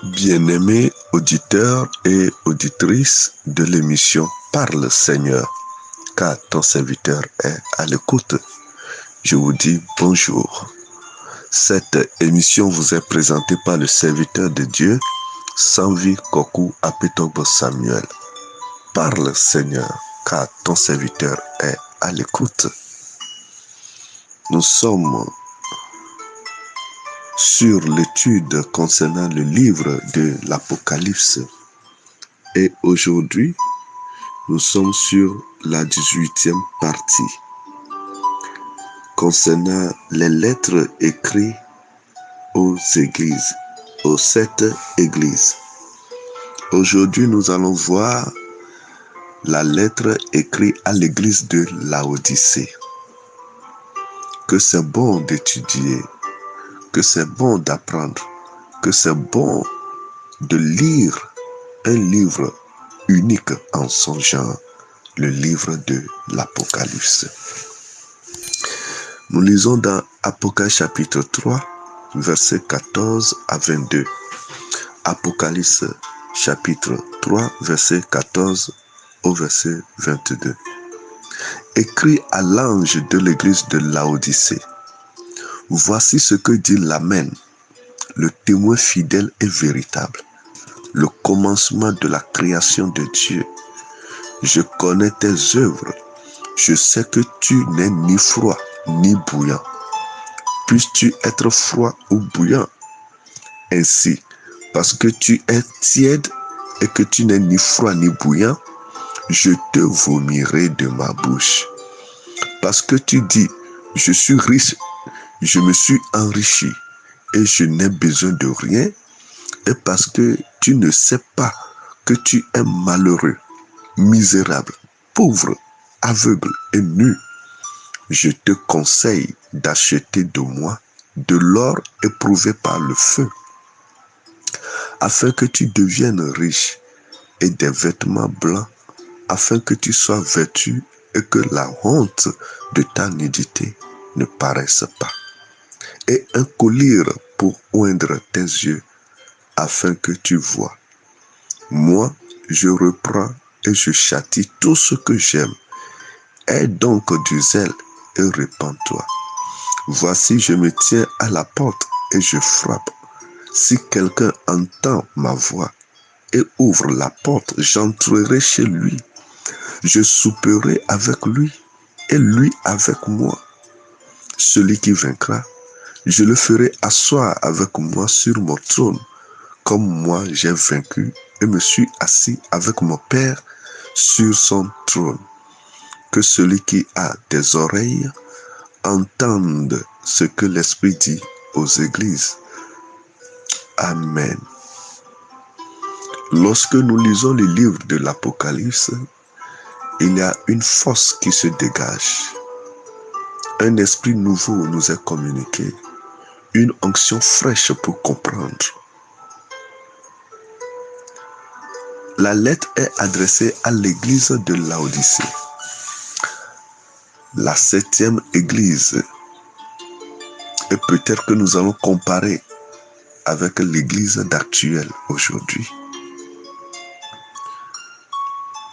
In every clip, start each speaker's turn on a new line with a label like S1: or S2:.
S1: Bien-aimés auditeurs et auditrices de l'émission Parle Seigneur, car ton serviteur est à l'écoute, je vous dis bonjour. Cette émission vous est présentée par le serviteur de Dieu, Sanvi Kokou Apetobo Samuel. Parle Seigneur, car ton serviteur est à l'écoute. Nous sommes sur l'étude concernant le livre de l'Apocalypse. Et aujourd'hui, nous sommes sur la 18e partie concernant les lettres écrites aux églises, aux 7 églises. Aujourd'hui, nous allons voir la lettre écrite à l'église de Laodicée. Que c'est bon d'étudier, que c'est bon d'apprendre, que c'est bon de lire un livre unique en son genre, le livre de l'Apocalypse. Nous lisons dans Apocalypse chapitre 3, versets 14 à 22. Apocalypse chapitre 3, verset 14 au verset 22. Écrit à l'ange de l'église de Laodicée. Voici ce que dit l'Amen, le témoin fidèle et véritable, le commencement de la création de Dieu. Je connais tes œuvres. Je sais que tu n'es ni froid ni bouillant. Puisses-tu être froid ou bouillant? Ainsi, parce que tu es tiède et que tu n'es ni froid ni bouillant, je te vomirai de ma bouche. Parce que tu dis, je suis riche, je me suis enrichi et je n'ai besoin de rien, et parce que tu ne sais pas que tu es malheureux, misérable, pauvre, aveugle et nu, je te conseille d'acheter de moi de l'or éprouvé par le feu, afin que tu deviennes riche, et des vêtements blancs, afin que tu sois vêtu et que la honte de ta nudité ne paraisse pas, et un collier pour oindre tes yeux, afin que tu vois. Moi, je reprends et je châtie tout ce que j'aime. Aie donc du zèle et répands-toi. Voici, je me tiens à la porte et je frappe. Si quelqu'un entend ma voix et ouvre la porte, j'entrerai chez lui. Je souperai avec lui et lui avec moi. Celui qui vaincra, je le ferai asseoir avec moi sur mon trône, comme moi j'ai vaincu et me suis assis avec mon Père sur son trône. Que celui qui a des oreilles entende ce que l'Esprit dit aux églises. Amen. Lorsque nous lisons le livre de l'Apocalypse, il y a une force qui se dégage. Un esprit nouveau nous est communiqué. Une onction fraîche pour comprendre. La lettre est adressée à l'église de Laodicée, la 7e église. Et peut-être que nous allons comparer avec l'église d'actuelle aujourd'hui.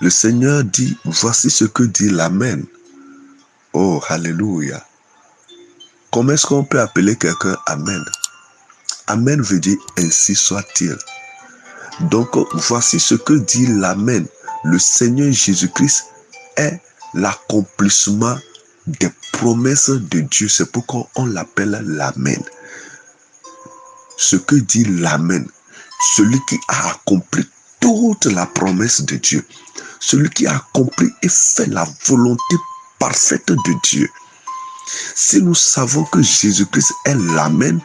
S1: Le Seigneur dit, voici ce que dit l'Amen. Oh, alléluia. Comment est-ce qu'on peut appeler quelqu'un Amen? Amen veut dire ainsi soit-il. Donc, voici ce que dit l'Amen. Le Seigneur Jésus-Christ est l'accomplissement des promesses de Dieu. C'est pourquoi on l'appelle l'Amen. Ce que dit l'Amen, celui qui a accompli toute la promesse de Dieu, celui qui a accompli et fait la volonté parfaite de Dieu. Si nous savons que Jésus-Christ est l'Amen,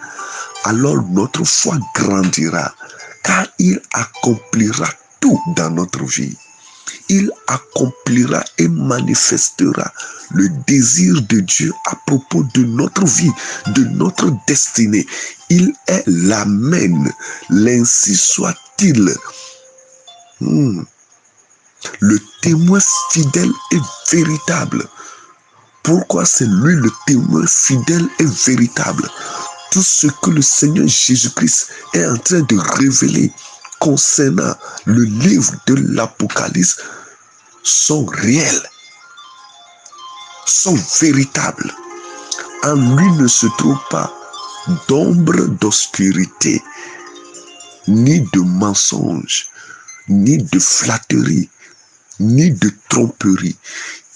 S1: alors notre foi grandira, car il accomplira tout dans notre vie. Il accomplira et manifestera le désir de Dieu à propos de notre vie, de notre destinée. Il est l'Amen, l'ainsi soit-il. Le témoin fidèle et véritable, Pourquoi c'est lui le témoin fidèle et véritable. Tout ce que le Seigneur Jésus-Christ est en train de révéler concernant le livre de l'Apocalypse sont réels, sont véritables. En lui ne se trouve pas d'ombre d'obscurité, ni de mensonge, ni de flatterie, ni de tromperie.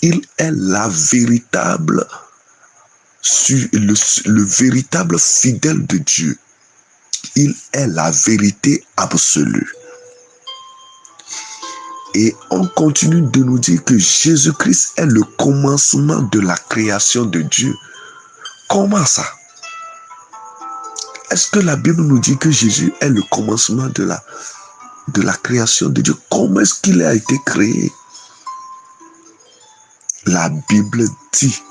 S1: Il est le véritable fidèle de Dieu. Il est la vérité absolue. Et on continue de nous dire que Jésus-Christ est le commencement de la création de Dieu. Comment ça? Est-ce que la Bible nous dit que Jésus est le commencement de la création de Dieu? Comment est-ce qu'il a été créé? La Bible dit,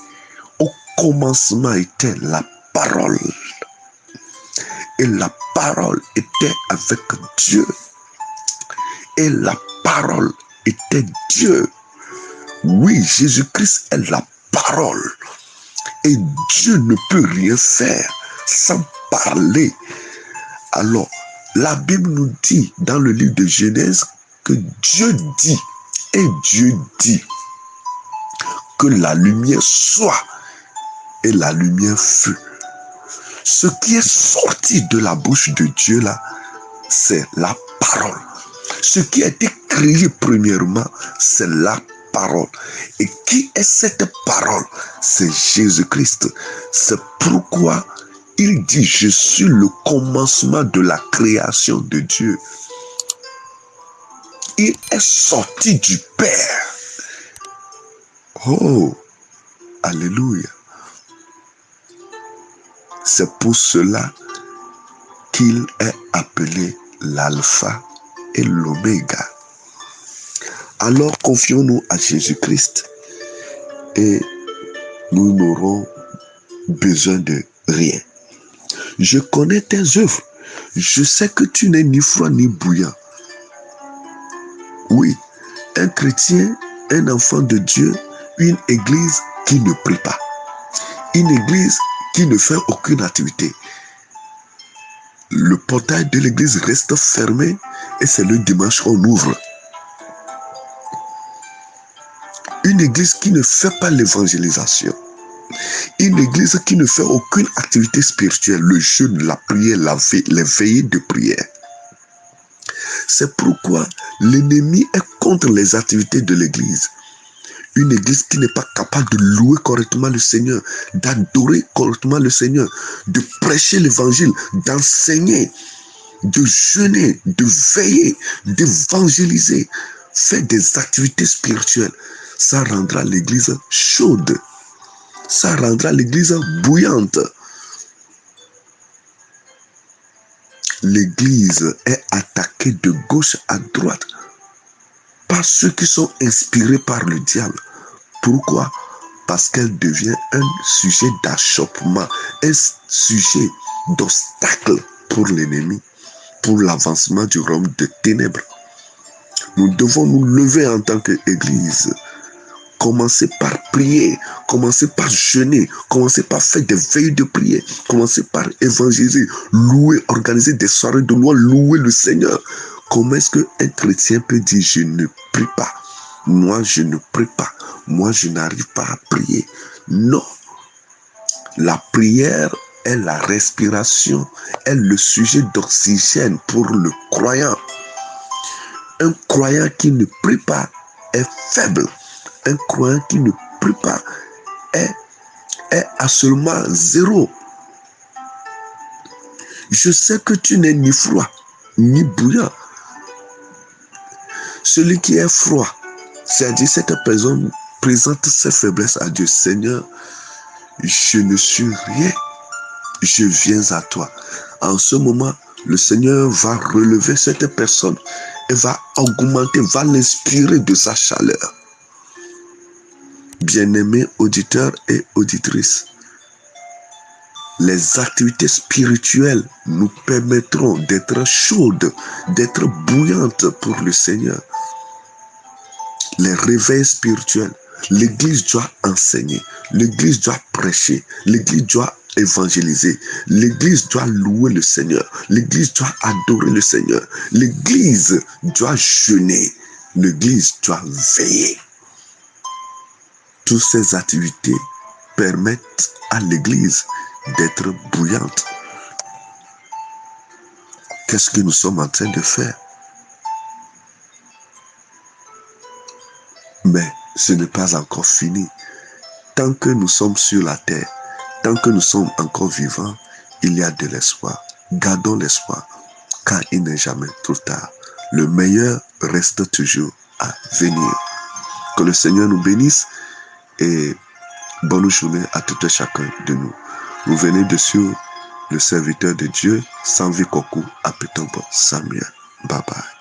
S1: au commencement était la parole. Et la parole était avec Dieu. Et la parole était Dieu. Oui, Jésus-Christ est la parole. Et Dieu ne peut rien faire sans parler. Alors, la Bible nous dit dans le livre de Genèse que Dieu dit, et Dieu dit que la lumière soit, et la lumière fut. Ce qui est sorti de la bouche de Dieu là, c'est la parole. Ce qui a été créé premièrement, c'est la parole. Et qui est cette parole? C'est Jésus-Christ. C'est pourquoi il dit, je suis le commencement de la création de Dieu. Il est sorti du Père. Oh, alléluia. C'est pour cela qu'il est appelé l'alpha et l'oméga. Alors confions-nous à Jésus-Christ et nous n'aurons besoin de rien. Je connais tes œuvres. Je sais que tu n'es ni froid ni bouillant. Oui, un chrétien, un enfant de Dieu, une église qui ne prie pas. Une église qui ne fait aucune activité. Le portail de l'église reste fermé et c'est le dimanche qu'on ouvre. Une église qui ne fait pas l'évangélisation. Une église qui ne fait aucune activité spirituelle, le jeûne, la prière, les veillées de prière. C'est pourquoi l'ennemi est contre les activités de l'église. Une église qui n'est pas capable de louer correctement le Seigneur, d'adorer correctement le Seigneur, de prêcher l'évangile, d'enseigner, de jeûner, de veiller, d'évangéliser, faire des activités spirituelles. Ça rendra l'église chaude. Ça rendra l'église bouillante. L'église est attaquée de gauche à droite par ceux qui sont inspirés par le diable. Pourquoi? Parce qu'elle devient un sujet d'achoppement, un sujet d'obstacle pour l'ennemi, pour l'avancement du royaume de ténèbres. Nous devons nous lever en tant qu'église. Commencez par prier, commencez par jeûner, commencez par faire des veilles de prière, commencez par évangéliser, louer, organiser des soirées de loi, louer le Seigneur. Comment est-ce qu'un chrétien peut dire je ne prie pas? Moi je ne prie pas, moi je n'arrive pas à prier. Non, la prière est la respiration, est le sujet d'oxygène pour le croyant. Un croyant qui ne prie pas est faible. Un croyant qui ne prie pas est à seulement 0. Je sais que tu n'es ni froid, ni bouillant. Celui qui est froid, c'est-à-dire cette personne présente ses faiblesses à Dieu. Seigneur, je ne suis rien, je viens à toi. En ce moment, le Seigneur va relever cette personne et va augmenter, va l'inspirer de sa chaleur. Bien-aimés auditeurs et auditrices, les activités spirituelles nous permettront d'être chaudes, d'être bouillantes pour le Seigneur. Les réveils spirituels L'église doit enseigner. L'église doit prêcher. L'église doit évangéliser. L'église doit louer le Seigneur. L'église doit adorer le Seigneur. L'église doit jeûner. L'église doit veiller. Toutes ces activités permettent à l'église d'être bouillante. Qu'est-ce que nous sommes en train de faire? Mais ce n'est pas encore fini. Tant que nous sommes sur la terre, tant que nous sommes encore vivants, il y a de l'espoir. Gardons l'espoir, car il n'est jamais trop tard. Le meilleur reste toujours à venir. Que le Seigneur nous bénisse et bonne journée à tout et chacun de nous. Vous venez de suivre le serviteur de Dieu, Sanvi Kokou, à Petombo Samuel. Bye bye.